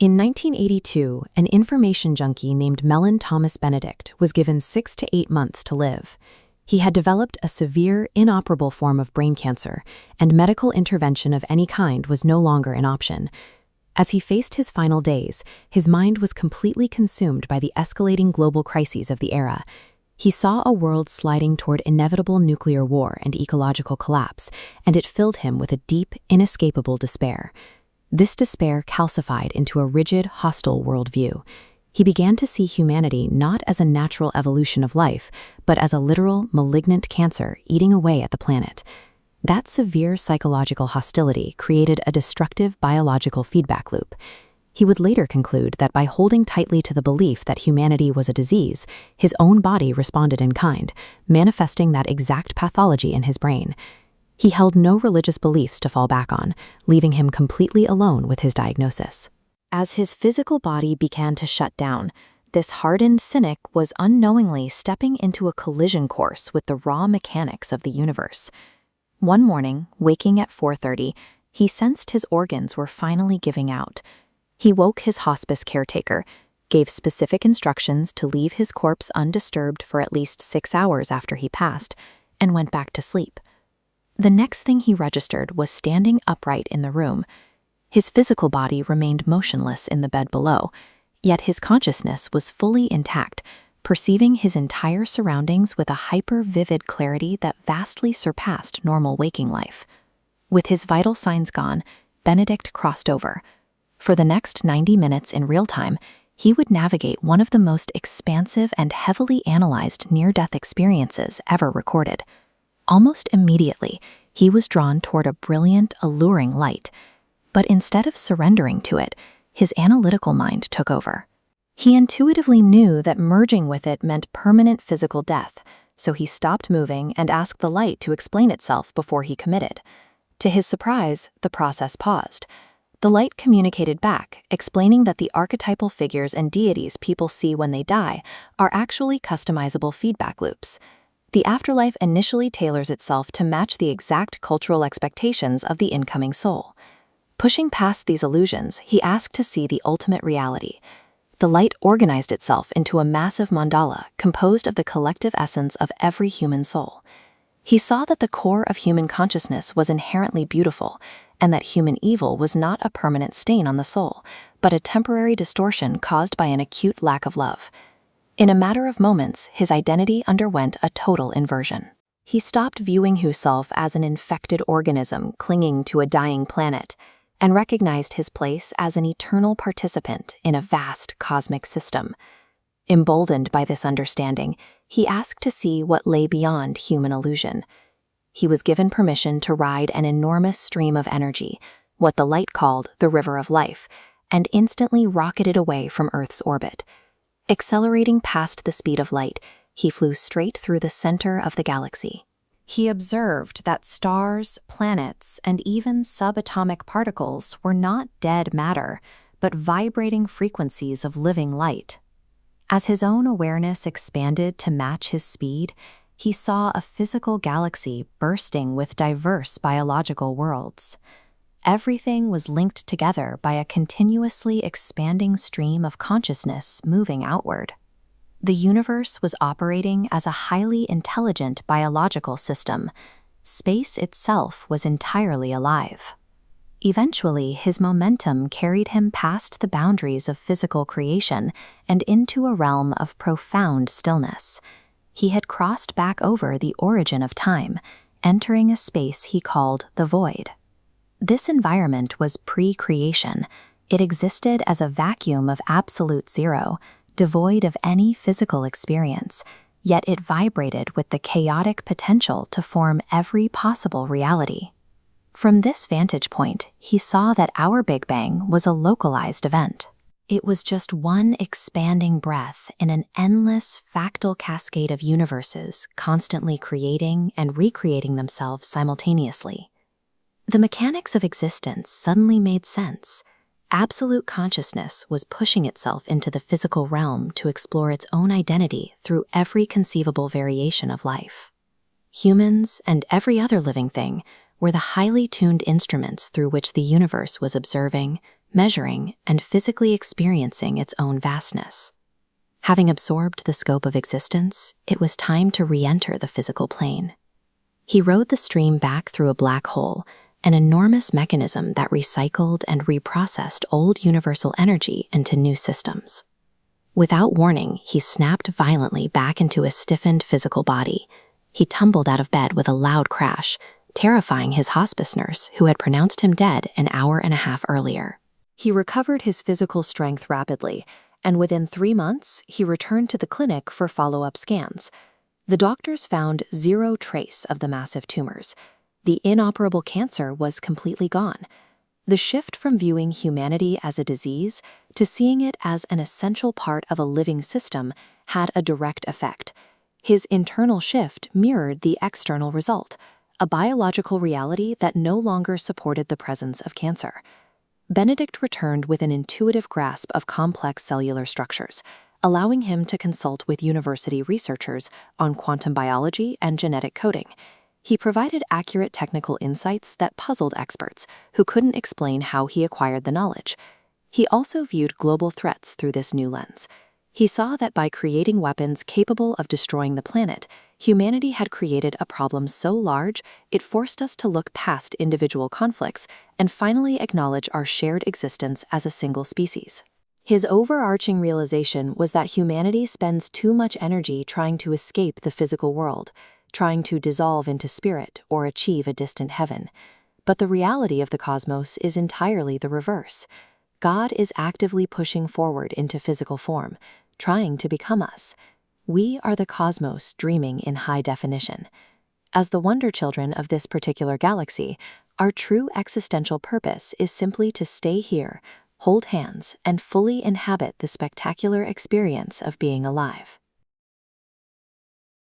In 1982, an information junkie named Mellen-Thomas Benedict was given 6 to 8 months to live. He had developed a severe, inoperable form of brain cancer, and medical intervention of any kind was no longer an option. As he faced his final days, his mind was completely consumed by the escalating global crises of the era. He saw a world sliding toward inevitable nuclear war and ecological collapse, and it filled him with a deep, inescapable despair. This despair calcified into a rigid, hostile worldview. He began to see humanity not as a natural evolution of life, but as a literal, malignant cancer eating away at the planet. That severe psychological hostility created a destructive biological feedback loop. He would later conclude that by holding tightly to the belief that humanity was a disease, his own body responded in kind, manifesting that exact pathology in his brain. He held no religious beliefs to fall back on, leaving him completely alone with his diagnosis. As his physical body began to shut down, this hardened cynic was unknowingly stepping into a collision course with the raw mechanics of the universe. One morning, waking at 4:30, he sensed his organs were finally giving out. He woke his hospice caretaker, gave specific instructions to leave his corpse undisturbed for at least 6 hours after he passed, and went back to sleep. The next thing he registered was standing upright in the room. His physical body remained motionless in the bed below, yet his consciousness was fully intact, perceiving his entire surroundings with a hyper-vivid clarity that vastly surpassed normal waking life. With his vital signs gone, Benedict crossed over. For the next 90 minutes in real time, he would navigate one of the most expansive and heavily analyzed near-death experiences ever recorded. Almost immediately, he was drawn toward a brilliant, alluring light. But instead of surrendering to it, his analytical mind took over. He intuitively knew that merging with it meant permanent physical death, so he stopped moving and asked the light to explain itself before he committed. To his surprise, the process paused. The light communicated back, explaining that the archetypal figures and deities people see when they die are actually customizable feedback loops. The afterlife initially tailors itself to match the exact cultural expectations of the incoming soul. Pushing past these illusions, he asked to see the ultimate reality. The light organized itself into a massive mandala composed of the collective essence of every human soul. He saw that the core of human consciousness was inherently beautiful, and that human evil was not a permanent stain on the soul, but a temporary distortion caused by an acute lack of love. In a matter of moments, his identity underwent a total inversion. He stopped viewing himself as an infected organism clinging to a dying planet, and recognized his place as an eternal participant in a vast cosmic system. Emboldened by this understanding, he asked to see what lay beyond human illusion. He was given permission to ride an enormous stream of energy, what the light called the River of Life, and instantly rocketed away from Earth's orbit. Accelerating past the speed of light, he flew straight through the center of the galaxy. He observed that stars, planets, and even subatomic particles were not dead matter, but vibrating frequencies of living light. As his own awareness expanded to match his speed, he saw a physical galaxy bursting with diverse biological worlds. Everything was linked together by a continuously expanding stream of consciousness moving outward. The universe was operating as a highly intelligent biological system. Space itself was entirely alive. Eventually, his momentum carried him past the boundaries of physical creation and into a realm of profound stillness. He had crossed back over the origin of time, entering a space he called the void. This environment was pre-creation. It existed as a vacuum of absolute zero, devoid of any physical experience, yet it vibrated with the chaotic potential to form every possible reality. From this vantage point, he saw that our Big Bang was a localized event. It was just one expanding breath in an endless fractal cascade of universes constantly creating and recreating themselves simultaneously. The mechanics of existence suddenly made sense. Absolute consciousness was pushing itself into the physical realm to explore its own identity through every conceivable variation of life. Humans and every other living thing were the highly tuned instruments through which the universe was observing, measuring, and physically experiencing its own vastness. Having absorbed the scope of existence, it was time to re-enter the physical plane. He rode the stream back through a black hole, an enormous mechanism that recycled and reprocessed old universal energy into new systems. Without warning, he snapped violently back into a stiffened physical body. He tumbled out of bed with a loud crash, terrifying his hospice nurse, who had pronounced him dead an hour and a half earlier. He recovered his physical strength rapidly, and within 3 months, he returned to the clinic for follow-up scans. The doctors found zero trace of the massive tumors. The inoperable cancer was completely gone. The shift from viewing humanity as a disease to seeing it as an essential part of a living system had a direct effect. His internal shift mirrored the external result, a biological reality that no longer supported the presence of cancer. Benedict returned with an intuitive grasp of complex cellular structures, allowing him to consult with university researchers on quantum biology and genetic coding. He provided accurate technical insights that puzzled experts who couldn't explain how he acquired the knowledge. He also viewed global threats through this new lens. He saw that by creating weapons capable of destroying the planet, humanity had created a problem so large it forced us to look past individual conflicts and finally acknowledge our shared existence as a single species. His overarching realization was that humanity spends too much energy trying to escape the physical world, trying to dissolve into spirit or achieve a distant heaven. But the reality of the cosmos is entirely the reverse. God is actively pushing forward into physical form, trying to become us. We are the cosmos dreaming in high definition. As the wonder children of this particular galaxy, our true existential purpose is simply to stay here, hold hands, and fully inhabit the spectacular experience of being alive.